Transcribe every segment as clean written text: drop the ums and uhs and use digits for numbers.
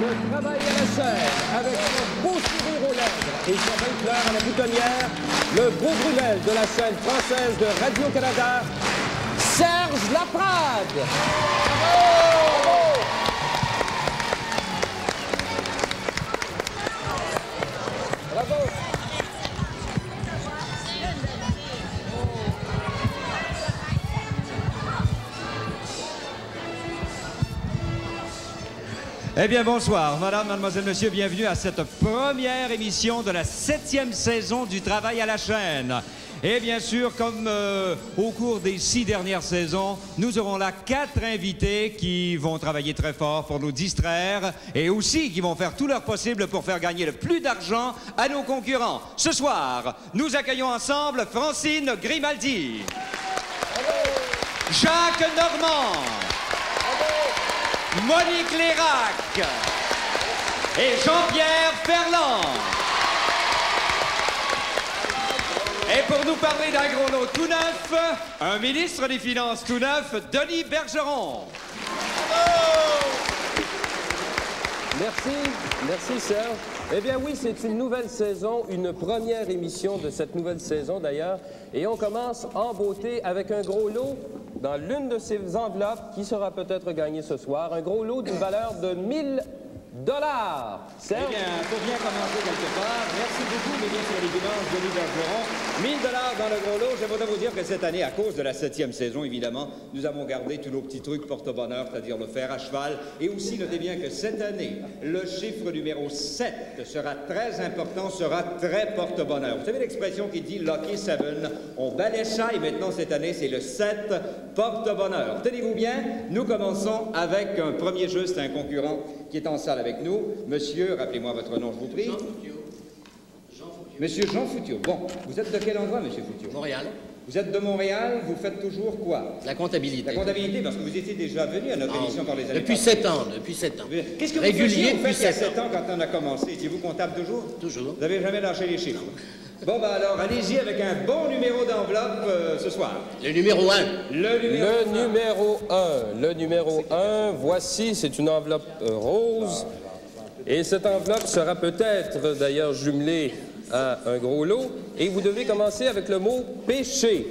Le travail à la chaîne, avec son beau sourire aux lèvres et sa belle fleur à la boutonnière, le beau brunel de la chaîne française de Radio-Canada, Serge Laprade. Bravo! Bravo! Eh bien, bonsoir, madame, mademoiselle, monsieur, bienvenue à cette première émission de la 7e saison du Travail à la chaîne. Et bien sûr, comme au cours des 6 dernières saisons, nous aurons là 4 invités qui vont travailler très fort pour nous distraire et aussi qui vont faire tout leur possible pour faire gagner le plus d'argent à nos concurrents. Ce soir, nous accueillons ensemble Francine Grimaldi, Jacques Normand, Monique Lérac et Jean-Pierre Ferland. Et pour nous parler d'un gros lot tout neuf, un ministre des Finances tout neuf, Denis Bergeron. Merci Serge. Eh bien oui, c'est une nouvelle saison, une première émission de cette nouvelle saison d'ailleurs. Et on commence en beauté avec un gros lot dans l'une de ces enveloppes qui sera peut-être gagnée ce soir. Un gros lot d'une valeur de 1000 $. Serge? Eh bien, il faut bien commencer quelque part. Merci beaucoup, mais bien sûr, l'évidence, Denis Bergeron. 1000 $ dans le gros lot. Je voudrais vous dire que cette année, à cause de la 7e saison, évidemment, nous avons gardé tous nos petits trucs porte-bonheur, c'est-à-dire le fer à cheval. Et aussi, notez bien que cette année, le chiffre numéro 7 sera très important, sera très porte-bonheur. Vous savez l'expression qui dit « Lucky 7 », on balaie ça et maintenant, cette année, c'est le 7 porte-bonheur. Tenez-vous bien, nous commençons avec un premier jeu, c'est un concurrent qui est en salle avec nous. Monsieur, rappelez-moi votre nom, je vous prie. Jean Foutiot. Jean Foutiot. Monsieur Jean Foutiot. Bon, vous êtes de quel endroit, monsieur Foutiot? Montréal. Vous êtes de Montréal, vous faites toujours quoi? La comptabilité. La comptabilité, parce que vous étiez déjà venu à notre émission par les années Depuis 7 ans, depuis 7 ans. Qu'est-ce que vous Régulier faisiez, depuis il y a 7 7 ans quand on a commencé? Étiez-vous comptable toujours? Toujours. Vous n'avez jamais lâché les chiffres? Bon, ben alors, allez-y avec un bon numéro d'enveloppe ce soir. Le numéro 1. Le numéro 1, voici, c'est une enveloppe rose. Et cette enveloppe sera peut-être d'ailleurs jumelée à un gros lot. Et vous devez commencer avec le mot péché.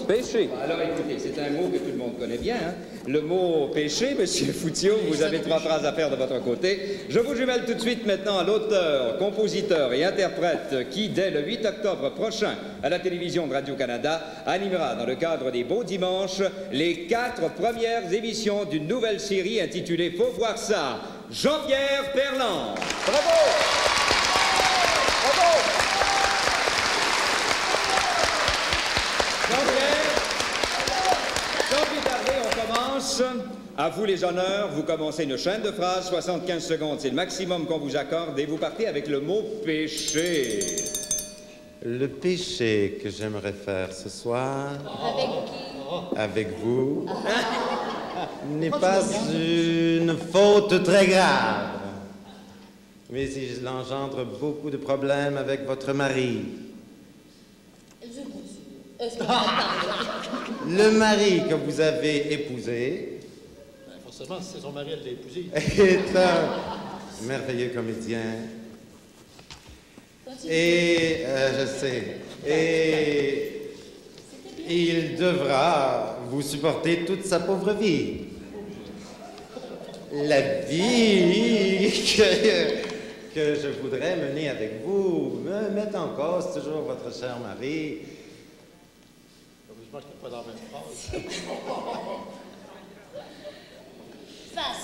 Péché. Alors écoutez, c'est un mot que tout le monde connaît bien. Hein? Le mot péché, monsieur Foutiot, vous avez 3 phrases à faire de votre côté. Je vous jumelle tout de suite maintenant à l'auteur, compositeur et interprète qui, dès le 8 octobre prochain, à la télévision de Radio-Canada, animera dans le cadre des Beaux Dimanches les 4 premières émissions d'une nouvelle série intitulée « Faut voir ça ». Jean-Pierre Ferland. Bravo! Bravo! Jean-Pierre, sans plus tarder, on commence. À vous les honneurs, vous commencez une chaîne de phrases, 75 secondes, c'est le maximum qu'on vous accorde, et vous partez avec le mot « péché ». Le péché que j'aimerais faire ce soir... Avec qui? Avec vous... n'est pas une faute très grave. Mais il engendre beaucoup de problèmes avec votre mari. Le mari que vous avez épousé... Ben, forcément, si c'est son mari, elle l'a épousé. ...est un merveilleux comédien. Et, je sais, et il devra vous supporter toute sa pauvre vie. La vie que je voudrais mener avec vous me met en cause toujours votre cher mari. Heureusement que t'es pas dans la même phrase.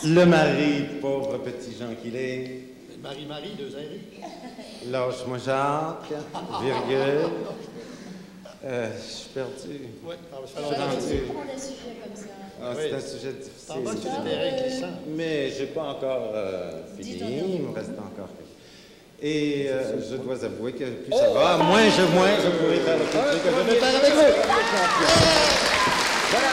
Le mari, pauvre petit Jean qu'il est. Marie-Marie, 2 Henri. Lâche-moi Jacques, virgule. Je suis perdu. Oui, je suis rendu. Prendre un sujet comme ça. Ah, oui. c'est un sujet difficile. T'en vas sur le terrain glissant. Mais j'ai pas encore fini, il me reste encore Et je dois avouer que plus ça va, moins je pourrai faire le portrait que je vais faire avec vous. Voilà.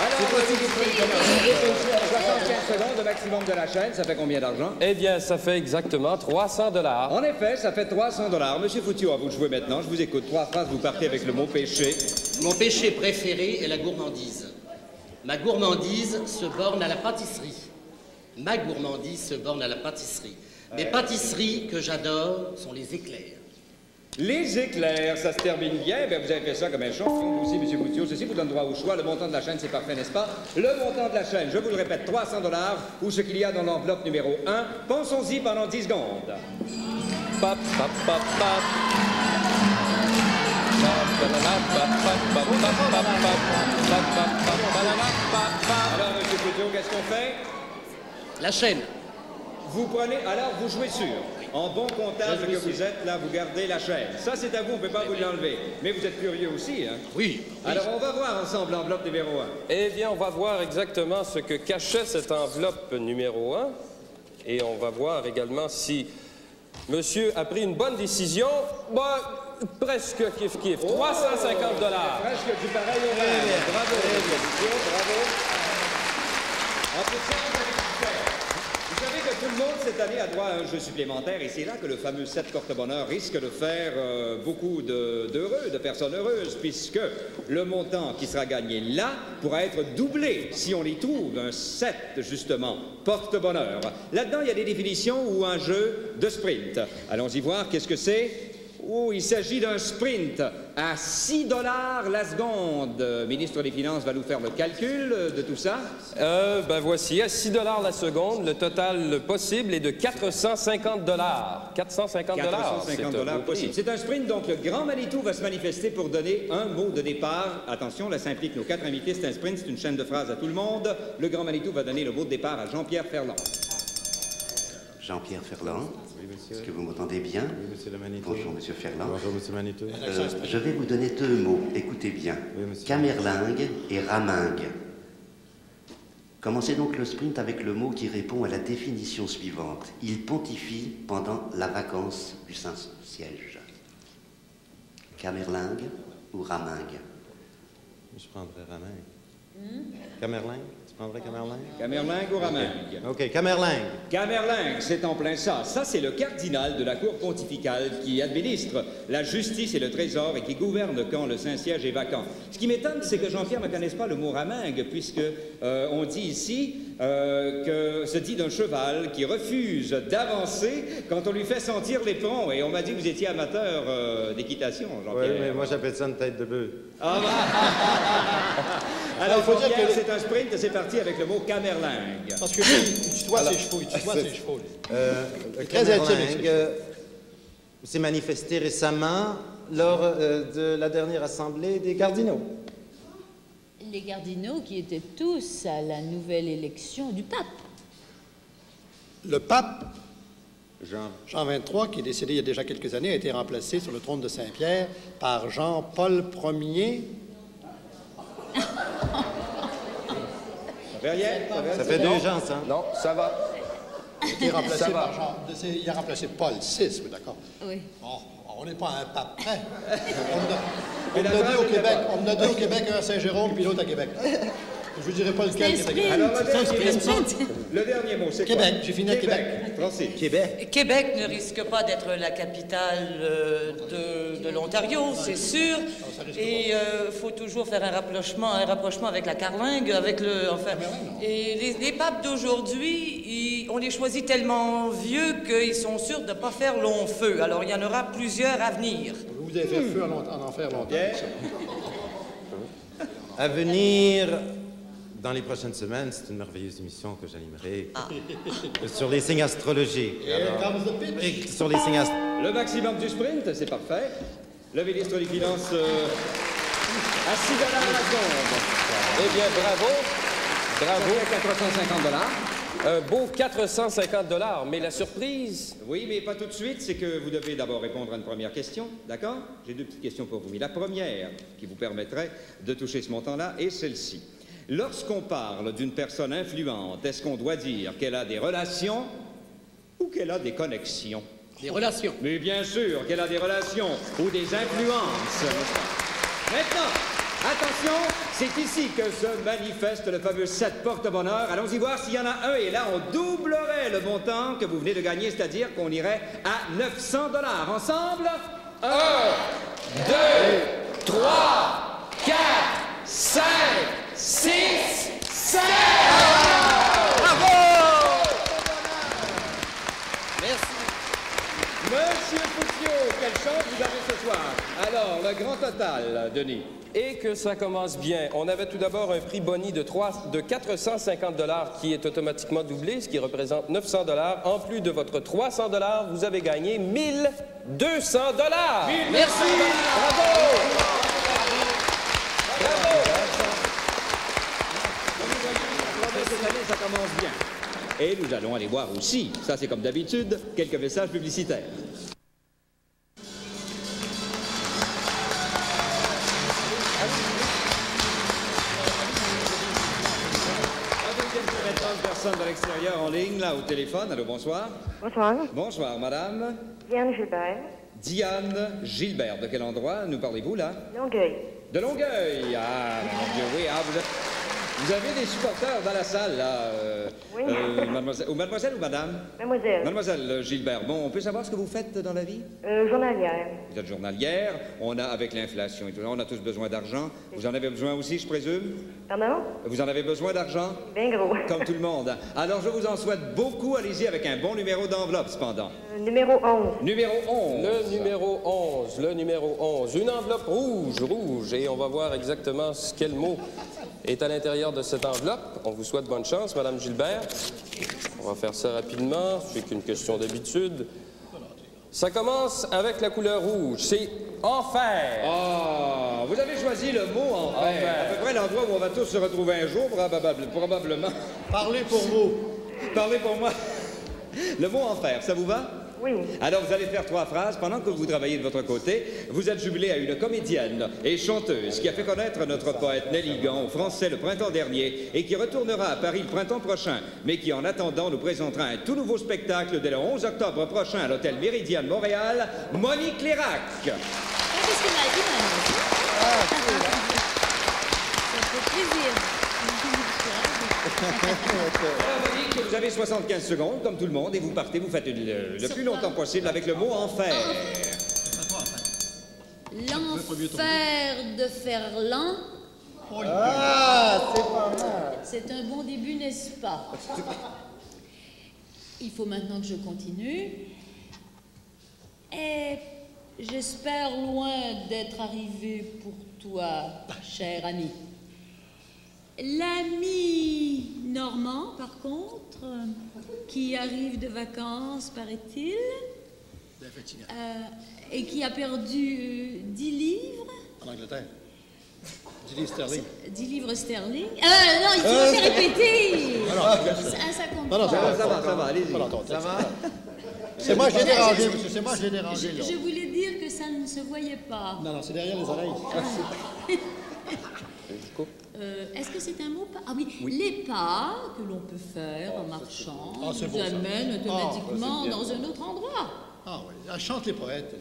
Alors, voici vous pouvez commencer. 75 secondes, le maximum de la chaîne, ça fait combien d'argent? Eh bien, ça fait exactement 300 $. En effet, ça fait 300 $. Monsieur Foutiot, à vous de jouer maintenant. Je vous écoute. 3 phrases, vous partez avec le mot péché. Mon péché préféré est la gourmandise. Ma gourmandise se borne à la pâtisserie. Ma gourmandise se borne à la pâtisserie. Les pâtisseries que j'adore sont les éclairs. Les éclairs, ça se termine bien. Ben, vous avez fait ça comme un champion, vous aussi, M. Boutiot. Ceci vous donne droit au choix. Le montant de la chaîne, c'est parfait, n'est-ce pas? Le montant de la chaîne, je vous le répète, 300 $ ou ce qu'il y a dans l'enveloppe numéro 1. Pensons-y pendant 10 secondes. Pap, pap, pap, pap. Alors, M. Boutiot, qu'est-ce qu'on fait? La chaîne. Vous prenez, alors vous jouez sûr. En bon comptable que vous êtes, là, vous gardez la chaîne. Ça, c'est à vous, on ne peut pas vous l'enlever. Mais vous êtes curieux aussi, hein? Oui. Alors, on va voir ensemble l'enveloppe numéro 1. Eh bien, on va voir exactement ce que cachait cette enveloppe numéro 1. Et on va voir également si monsieur a pris une bonne décision. Bah, presque kiff-kiff. 350 $. Presque du pareil au même. Bravo, bravo. En tout cas, vous savez que tout le monde, cette année, a droit à un jeu supplémentaire, et c'est là que le fameux 7 porte-bonheur risque de faire beaucoup d'heureux, de personnes heureuses, puisque le montant qui sera gagné là pourra être doublé si on y trouve un 7, justement, porte-bonheur. Là-dedans, il y a des définitions ou un jeu de sprint. Allons-y voir, qu'est-ce que c'est? Oh, il s'agit d'un sprint à 6 $ la seconde. Le ministre des Finances va nous faire le calcul de tout ça. Ben voici, à 6 $ la seconde, le total possible est de 450 $. 450 $. 450 $ possible. C'est un sprint, donc le Grand Manitou va se manifester pour donner un mot de départ. Attention, là, ça implique nos 4 invités. C'est un sprint, c'est une chaîne de phrases à tout le monde. Le Grand Manitou va donner le mot de départ à Jean-Pierre Ferland. Jean-Pierre Ferland. Oui, monsieur. Est-ce que vous m'entendez bien? Oui, monsieur le Manitou. Bonjour, monsieur Ferland. Bonjour, monsieur Manitou. Je vais vous donner 2 mots. Écoutez bien. Oui, monsieur. Camerlingue et ramingue. Commencez donc le sprint avec le mot qui répond à la définition suivante. Il pontifie pendant la vacance du Saint-Siège. Camerlingue ou ramingue? Je prendrais ramingue. Camerlingue? Tu prendrais camerlingue? Camerlingue ou ramingue? OK, camerlingue. Camerlingue, c'est en plein ça. Ça, c'est le cardinal de la cour pontificale qui administre la justice et le trésor et qui gouverne quand le Saint-Siège est vacant. Ce qui m'étonne, c'est que Jean-Pierre ne connaisse pas le mot ramingue, puisque on dit ici que se dit d'un cheval qui refuse d'avancer quand on lui fait sentir l'éperon. Et on m'a dit que vous étiez amateur d'équitation, Jean-Pierre. Oui, mais moi, j'appelle ça une tête de bœuf. Ah bah. Alors, il faut dire Jean-Pierre, que- c'est un sprint, c'est parti avec le mot camerlingue. Parce que lui, il tutoie ses chevaux, lui. Le Très intime, camerlingue s'est manifesté récemment lors de la dernière assemblée des cardinaux. Les cardinaux qui étaient tous à la nouvelle élection du pape. Le pape, Jean XXIII, qui est décédé il y a déjà quelques années, a été remplacé sur le trône de Saint-Pierre par Jean-Paul Ier. Rien? Ça fait 2 gens, ça. Non, ça va. Il a été remplacé Ça va. par il a remplacé Paul VI, oui, d'accord. Oui. Bon, on n'est pas un pape près. On Mais me l'a d'accord, dit au je Québec, sais pas. on me l'a dit au Québec, un à Saint-Jérôme, puis l'autre à Québec. Je vous dirai pas lequel qui est à Québec. Alors, Le le dernier mot, c'est quoi? Québec, j'ai fini à Québec. Francis. Québec. Québec ne risque pas d'être la capitale de l'Ontario, c'est sûr. Et il faut toujours faire un rapprochement avec la carlingue, avec le... Enfin, et les papes d'aujourd'hui, on les choisit tellement vieux qu'ils sont sûrs de ne pas faire long feu. Alors, il y en aura plusieurs à venir. Vous avez fait feu en enfer longtemps. Bien. À venir, dans les prochaines semaines, c'est une merveilleuse émission que j'animerai sur les signes astrologiques. Here comes the pitch. Et sur les signes astrologiques. Le maximum du sprint, c'est parfait. Le ministre des Finances à 6 $ la seconde. Eh bien, bravo. Bravo. Ça fait 450 $. Un beau 450 $. Mais la surprise, Oui, mais pas tout de suite. C'est que vous devez d'abord répondre à une première question. D'accord? J'ai 2 petites questions pour vous. Mais la première qui vous permettrait de toucher ce montant-là est celle-ci. Lorsqu'on parle d'une personne influente, est-ce qu'on doit dire qu'elle a des relations ou qu'elle a des connexions? Des relations. Mais bien sûr qu'elle a des relations ou des influences. Maintenant, attention, c'est ici que se manifeste le fameux 7 porte-bonheur. Allons-y voir s'il y en a un. Et là, on doublerait le montant que vous venez de gagner, c'est-à-dire qu'on irait à 900 $. Ensemble, 1, 2, 3, 4, 5, 6... total, Denis. Et que ça commence bien. On avait tout d'abord un prix boni de 450 $ qui est automatiquement doublé, ce qui représente 900 $. En plus de votre 300 $, vous avez gagné 1200 $. Merci. Bravo! Bravo! Cette année, ça commence bien. Et nous allons aller voir aussi, ça c'est comme d'habitude, quelques messages publicitaires. Personne de l'extérieur en ligne, là, au téléphone. Allô, bonsoir. Bonsoir. Bonsoir, madame. Diane Gilbert. Diane Gilbert. De quel endroit nous parlez-vous, là? Longueuil. De Longueuil. Ah, mon Dieu, oui. Ah, vous avez des supporters dans la salle, là. Oui. Mademoiselle ou madame? Mademoiselle. Mademoiselle Gilbert. Bon, on peut savoir ce que vous faites dans la vie? Journalière. Vous êtes journalière. On a, avec l'inflation et tout ça, on a tous besoin d'argent. Vous en avez besoin aussi, je présume? Pardon? Vous en avez besoin d'argent? Bien gros. Comme tout le monde. Alors, je vous en souhaite beaucoup. Allez-y avec un bon numéro d'enveloppe, cependant. Numéro 11. Numéro 11. Le numéro 11. Le numéro 11. Une enveloppe rouge. Et on va voir exactement quel mot est à l'intérieur de cette enveloppe. On vous souhaite bonne chance, Madame Gilbert. On va faire ça rapidement. C'est qu'une question d'habitude. Ça commence avec la couleur rouge. C'est enfer. Ah, vous avez choisi le mot enfer. À peu près l'endroit où on va tous se retrouver un jour, probablement. Parlez pour vous. Parlez pour moi. Le mot enfer, ça vous va? Oui. Alors, vous allez faire 3 phrases. Pendant que vous travaillez de votre côté, vous êtes jumelé à une comédienne et chanteuse qui a fait connaître notre poète Nelly Gant au Français le printemps dernier et qui retournera à Paris le printemps prochain, mais qui, en attendant, nous présentera un tout nouveau spectacle dès le 11 octobre prochain à l'hôtel Méridien de Montréal, Monique Lérac. Qu'est-ce qu'il m'a dit, Manon? Ça fait plaisir. Alors, Monique, vous avez 75 secondes, comme tout le monde, et vous partez, vous faites le plus longtemps possible avec le mot enfer. L'enfer de Ferland. Ah, c'est pas mal. C'est un bon début, n'est-ce pas? Il faut maintenant que je continue. Et j'espère loin d'être arrivé pour toi, cher ami. L'ami Normand, par contre, qui arrive de vacances, paraît-il, et qui a perdu 10 livres. En Angleterre. 10 livres sterling. 10 livres sterling. Non, il faut me faire répéter. Ça compte pas. Ça va, allez-y. Ça va? C'est moi, je l'ai dérangé, monsieur. C'est moi, je l'ai dérangé, là. Je voulais dire que ça ne se voyait pas. Non, c'est derrière les oreilles. Est-ce que c'est un mot? Ah oui, les pas que l'on peut faire en marchant nous amènent automatiquement dans un autre endroit. Ah oui, elle chante les poètes.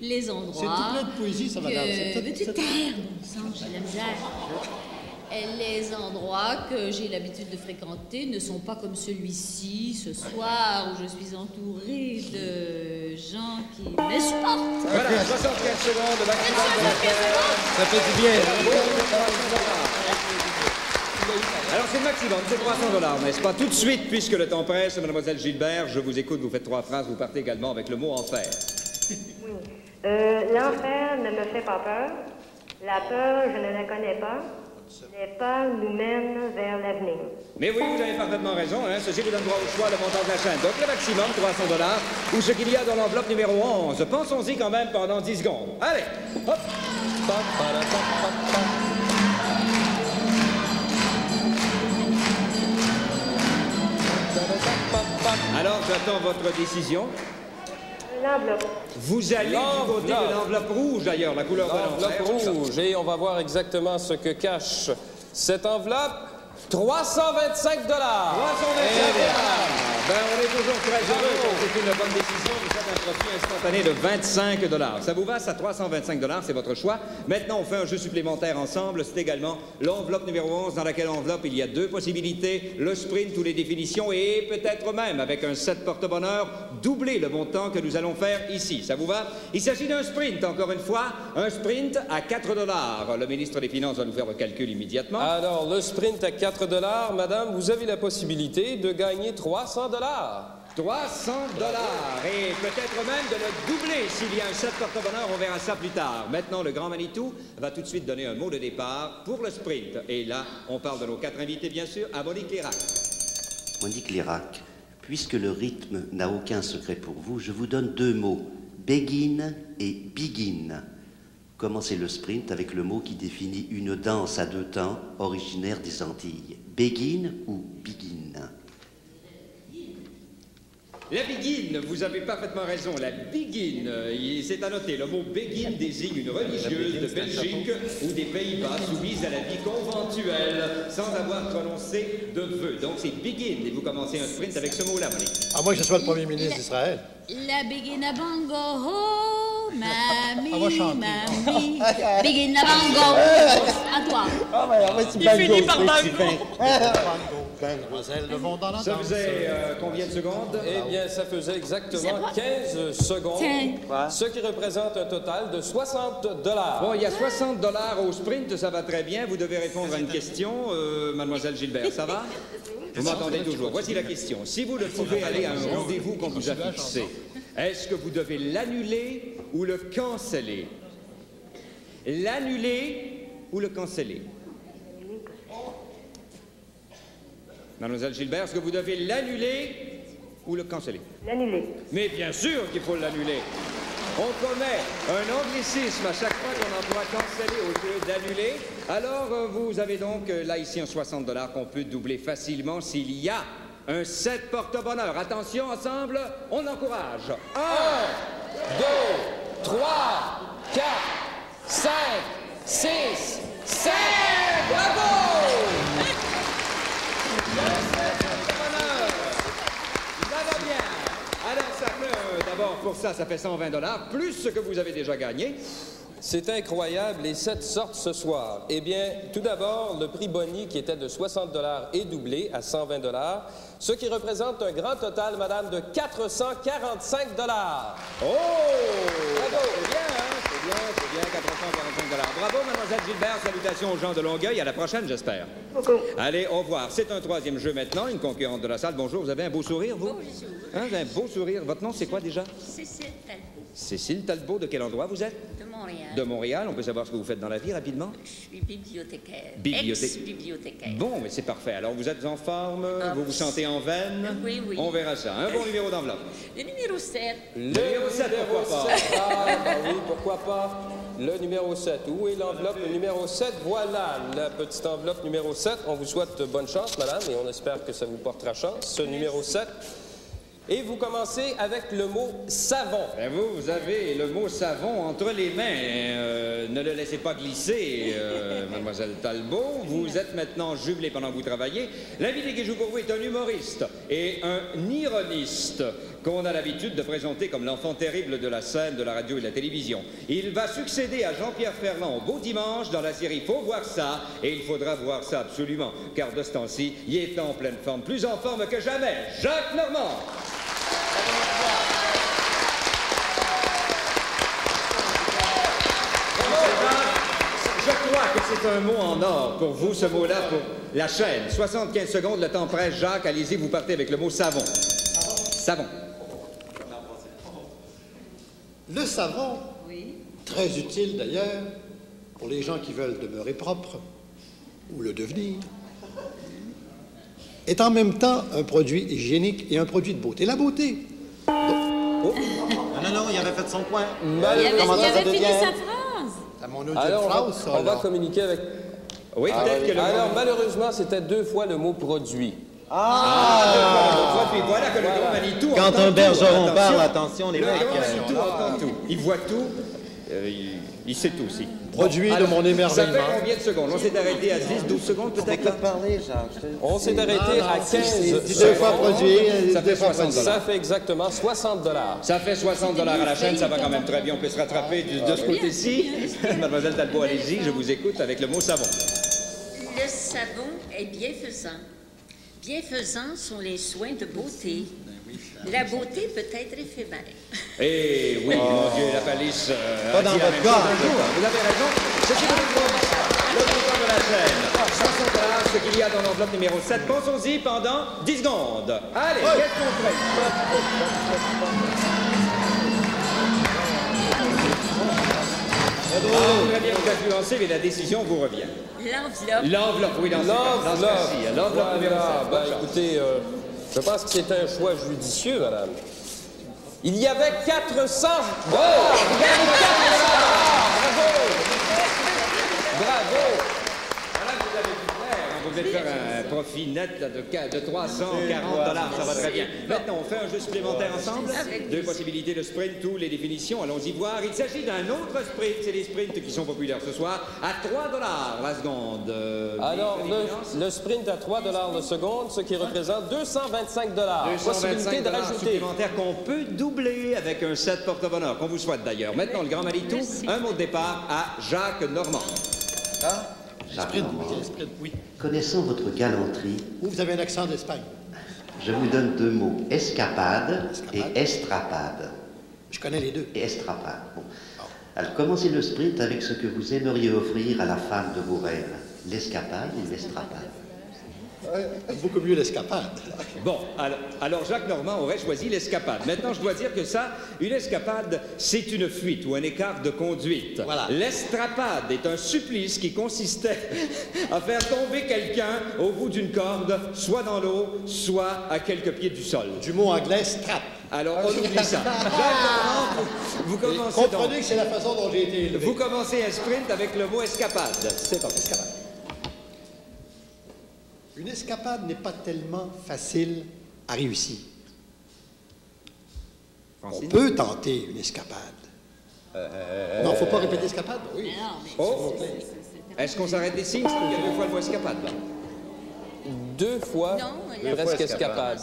Les endroits. C'est tout plein de poésie, ça, madame. Mais tu t'aimes, bon sang, j'ai la misère. Les endroits que j'ai l'habitude de fréquenter ne sont pas comme celui-ci, ce soir, où je suis entourée de gens qui me supportent. Voilà, 75 secondes de maximum. Ça fait du bien. Alors, c'est le maximum, c'est 300 $, n'est-ce pas? Tout de suite, puisque le temps presse, mademoiselle Gilbert, je vous écoute, vous faites 3 phrases, vous partez également avec le mot enfer. Oui. L'enfer ne me fait pas peur. La peur, je ne la connais pas. Les pas nous mènent vers l'avenir. Mais oui, vous avez parfaitement raison, hein? Ceci vous donne droit au choix, le montant de la chaîne. Donc, le maximum, 300 $, ou ce qu'il y a dans l'enveloppe numéro 11. Pensons-y quand même pendant 10 secondes. Allez, hop! Alors, j'attends votre décision. L'enveloppe. Vous allez du côté de l'enveloppe rouge, d'ailleurs, la couleur de l'enfer. L'enveloppe rouge. Et on va voir exactement ce que cache cette enveloppe. 325 $. 325 $. Ben, on est toujours très heureux quand c'est une bonne décision. Vous faites un profit instantané de 25 $. Ça vous va, ça? 325 $, c'est votre choix. Maintenant, on fait un jeu supplémentaire ensemble. C'est également l'enveloppe numéro 11, dans laquelle enveloppe il y a 2 possibilités. Le sprint ou les définitions et peut-être même, avec un 7 porte-bonheur, doubler le montant que nous allons faire ici. Ça vous va? Il s'agit d'un sprint, encore une fois. Un sprint à 4 $. Le ministre des Finances va nous faire le calcul immédiatement. Alors, le sprint à 4 $, madame, vous avez la possibilité de gagner 300 $. 300 $ et peut-être même de le doubler s'il y a un set porte-bonheur, on verra ça plus tard. Maintenant, le grand Manitou va tout de suite donner un mot de départ pour le sprint. Et là, on parle de nos 4 invités, bien sûr, à Monique Lérac. Monique Lérac, puisque le rythme n'a aucun secret pour vous, je vous donne 2 mots, begin et begin. Commencez le sprint avec le mot qui définit une danse à 2 temps originaire des Antilles. Begin ou begin? La begin, vous avez parfaitement raison, la begin, c'est à noter, le mot begin désigne une religieuse de Belgique ou des Pays-Bas soumise à la vie conventuelle sans avoir prononcé de vœux. Donc c'est begin et vous commencez un sprint avec ce mot-là, Monique. À moins que je sois le premier ministre d'Israël. La begin a bongo, oh, mamie, On va chanter. mamie. Begin a bongo. À toi. Il finit par bango. Mademoiselle, le vont dans la Ça danse. faisait combien de secondes? Eh bien, ça faisait exactement 15 secondes, Tiens. ce qui représente un total de 60 $. Bon, il y a 60 $ au sprint, ça va très bien. Vous devez répondre à une question, mademoiselle Gilbert, ça va? Vous m'entendez toujours. Voici la question. Si vous ne pouvez aller à un rendez-vous qu'on vous a fixé, est-ce que vous devez l'annuler ou le canceller? L'annuler ou le canceller? Mademoiselle Gilbert, est-ce que vous devez l'annuler ou le canceller? L'annuler. Mais bien sûr qu'il faut l'annuler. On commet un anglicisme à chaque fois qu'on emploie canceller au lieu d'annuler. Alors, vous avez donc là ici un 60 $ qu'on peut doubler facilement s'il y a un set porte-bonheur. Attention, ensemble, on encourage. 1, 2, 3, 4, 5, 6, 7. Bravo! Le set porte-bonheur. Ça va bien. Alors, ça fait, d'abord, pour ça fait 120 $, plus ce que vous avez déjà gagné. C'est incroyable, les 7 sortent ce soir. Eh bien, tout d'abord, le prix Bonnie, qui était de 60 $ est doublé à 120 $, ce qui représente un grand total, madame, de 445 $. Oh! Bravo! C'est bien, hein? C'est bien, 445 $. Bravo, mademoiselle Gilbert. Salutations aux gens de Longueuil. À la prochaine, j'espère. Beaucoup. Allez, au revoir. C'est un 3e jeu maintenant. Une concurrente de la salle. Bonjour, vous avez un beau sourire, vous? Bonjour. Hein, vous avez un beau sourire. Votre nom, c'est quoi déjà? Cécile Talbot, Cécile Talbot. De quel endroit vous êtes? de Montréal. De Montréal. On peut savoir ce que vous faites dans la vie, rapidement? Je suis bibliothécaire. Bibliothécaire. Ex-bibliothécaire. Bon, mais c'est parfait. Alors, vous êtes en forme? Vous vous sentez en veine? Oui, oui. On verra ça. Un bon numéro d'enveloppe. Le numéro 7. Le numéro 7, pourquoi pas? Ah, ben oui, pourquoi pas? Le numéro 7. Où est l'enveloppe? Le numéro 7. Voilà la petite enveloppe numéro 7. On vous souhaite bonne chance, madame, et on espère que ça vous portera chance, ce numéro 7. Et vous commencez avec le mot savon. Ben vous avez le mot savon entre les mains. Ne le laissez pas glisser, mademoiselle Talbot. Vous êtes maintenant jubilée pendant que vous travaillez. L'invité qui joue pour vous est un humoriste et un ironiste qu'on a l'habitude de présenter comme l'enfant terrible de la scène, de la radio et de la télévision. Il va succéder à Jean-Pierre Ferland au Beau Dimanche dans la série Faut voir ça, et il faudra voir ça absolument, car de ce temps-ci, il est en pleine forme, plus en forme que jamais. Jacques Normand. Je crois que c'est un mot en or pour vous, ce mot-là, pour la chaîne. 75 secondes, le temps presse. Jacques, allez-y, vous partez avec le mot savon. Savon. Le savon, Oui. très utile d'ailleurs pour les gens qui veulent demeurer propres ou le devenir, est en même temps un produit hygiénique et un produit de beauté. La beauté. Oh. Non, il avait fait son point. Il avait fini sa phrase. À mon audio Alors, de phrase, ça, on va là. communiquer avec... Oui, peut-être que le Alors, malheureusement, c'était 2 fois le mot produit. Puis voilà que le grand Manitou Quand entend un tout. bergeron Attention. parle, attention, les Le mecs. grand Manitou entend tout. Il voit tout. Il sait tout aussi. Produit de Alors, mon Ça fait émerveillement. combien de secondes? On s'est arrêté à 10, 12 secondes peut-être là? parler, Jacques. On s'est arrêté à 15 Deux fois secondes. produit, Ça fait deux fois 60 $. Ça fait exactement 60 $. Ça fait 60 $ à la chaîne, ça va quand même très bien. On peut se rattraper de ce côté-ci. Mademoiselle Talbot, allez-y, je vous écoute avec le mot savon. Le savon est bienfaisant. Bienfaisants sont les soins de beauté. La beauté peut être éphémère. Eh oui, mon Dieu, la palisse. Pas dans votre cas. Vous avez raison. C'est le producteur de la chaîne. 60 $, ce qu'il y a dans l'enveloppe numéro 7. Pensons-y pendant 10 secondes. Allez, qu'est-ce qu'on fait? Je voudrais bien vous influencer, mais la décision vous revient. L'enveloppe. L'enveloppe, oui, dans ce cas-ci. L'enveloppe numéro 7. Ben, écoutez, je pense que c'est un choix judicieux, madame. Il y avait 400... Oh! Il y avait 400 $! Bravo! Bravo! Voilà, vous avez pu faire. Vous pouvez faire un profit net là, de 340 $. Ça va très bien. Maintenant, on fait un jeu supplémentaire ensemble. Deux possibilités de sprint ou les définitions. Allons-y voir. Il s'agit d'un autre sprint. C'est les sprints qui sont populaires ce soir. À 3 $ la seconde. Alors, le sprint à 3 $ la seconde, ce qui représente 225 $. Possibilité de rajouter. Supplémentaire qu'on peut doubler avec un set porte-bonheur, qu'on vous souhaite d'ailleurs. Maintenant, le grand Manitou, un mot de départ à Jacques Normand. Jacques Normand, connaissant votre galanterie, Vous avez un accent d'Espagne. je vous donne deux mots, escapade et estrapade. Je connais les deux. Et estrapade. Bon. Alors, commencez le sprint avec ce que vous aimeriez offrir à la femme de vos rêves. L'escapade ou l'estrapade? Beaucoup mieux l'escapade. Bon, alors Jacques Normand aurait choisi l'escapade. Maintenant, je dois dire que ça, une escapade, c'est une fuite ou un écart de conduite. Voilà. L'estrapade est un supplice qui consistait à faire tomber quelqu'un au bout d'une corde, soit dans l'eau, soit à quelques pieds du sol. Du mot anglais, strap. Alors, on oublie ça. Jacques Normand, vous commencez Comprenez donc... que c'est la façon dont j'ai été élevé. Vous commencez un sprint avec le mot escapade. C'est pas escapade. Une escapade n'est pas tellement facile à réussir. Francine? On peut tenter une escapade. Non, faut pas répéter escapade. Oui. Oh! Est-ce qu'on s'arrête ici? Il y a 2 fois le mot escapade, là. 2 fois Non, presque escapade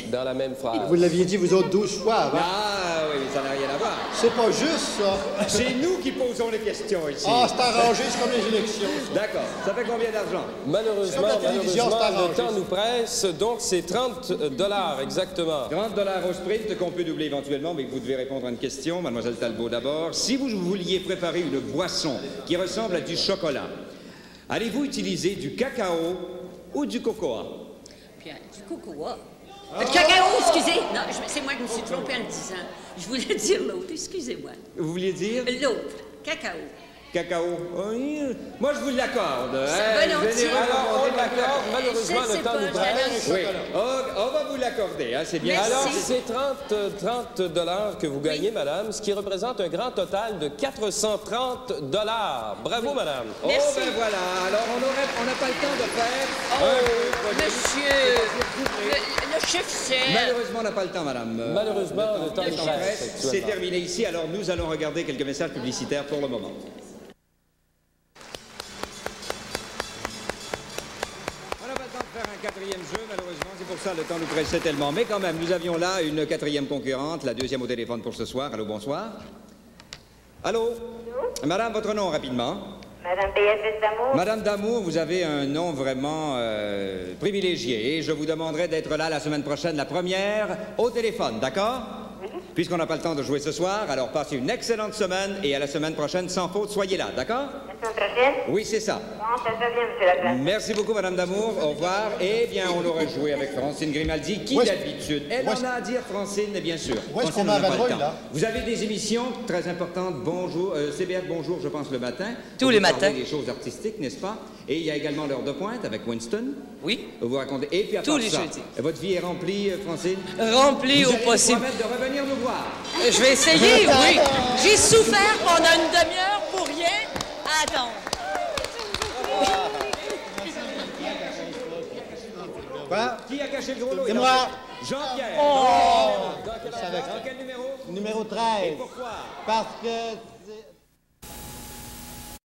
dans la même phrase. Vous l'aviez dit, vous autres, 12 fois avant. Ah oui, mais ça n'a rien à voir. C'est pas juste, ça. C'est nous qui posons les questions ici. Ah, c'est arrangé, c'est comme les élections. D'accord. Ça fait combien d'argent? Malheureusement, Sur la télévision, c'est le arrangé, temps ça. nous presse, donc c'est 30 $ exactement. 30 $ au sprint qu'on peut doubler éventuellement, mais vous devez répondre à une question. Mademoiselle Talbot d'abord. Si vous vouliez préparer une boisson qui ressemble à du chocolat, allez-vous utiliser du cacao ou du cocoa? Puis, du cocoa. Cacao, excusez. Non, c'est moi qui me suis trompée en le disant. Je voulais dire l'autre, excusez-moi. Vous vouliez dire? L'autre, cacao. Cacao. Oui. Moi, je vous l'accorde. volontiers. Alors, on l'accorde. Malheureusement, Je sais le temps pas, nous presse. Oui. On va vous l'accorder, hein, c'est bien. Merci. Alors, c'est 30 $ que vous gagnez, madame, ce qui représente un grand total de 430 $. Bravo, madame. Oh, Merci. ben voilà. Alors, on n'a pas le temps de faire... Monsieur, le chef sert. Malheureusement, on n'a pas le temps, madame. Malheureusement, le temps nous presse. C'est actuellement. terminé ici, alors nous allons regarder quelques messages publicitaires pour le moment. On n'a pas le temps de faire un 4e jeu, malheureusement, c'est pour ça le temps nous pressait tellement. Mais quand même, nous avions là une 4e concurrente, la 2e au téléphone pour ce soir. Allô, bonsoir. Allô? Madame, votre nom, rapidement. Madame Béatrice Damour. Madame Damour, vous avez un nom vraiment privilégié et je vous demanderai d'être là la semaine prochaine, la première, au téléphone, d'accord? Puisqu'on n'a pas le temps de jouer ce soir, alors passez une excellente semaine et à la semaine prochaine, sans faute, soyez là, d'accord? La semaine prochaine? Oui, c'est ça. Bon, ça se vient, monsieur Lacroix. Merci beaucoup, Madame Damour. Au revoir. Eh bien, on aurait joué avec Francine Grimaldi, qui d'habitude, elle en a à dire, Francine, bien sûr. Où est-ce Francine, qu'on met on n'a à pas le Vadrouille, temps. là? Vous avez des émissions très importantes, bonjour, CBR Bonjour, je pense, le matin. Tous les Vous parlez matins. des choses artistiques, n'est-ce pas? Et il y a également l'heure de pointe avec Winston. Oui. Vous racontez. Et puis à Tous part les ça, jeudis. votre vie est remplie, Francine? Rempli Vous au allez nous possible. promettre de revenir nous voir. Je vais essayer, oui. J'ai souffert pendant une demi-heure pour rien. Attends. Quoi? Qui a caché le gros lot? C'est moi. Jean-Pierre. Oh! Dans quel numéro? Numéro 13. Et pourquoi? Parce que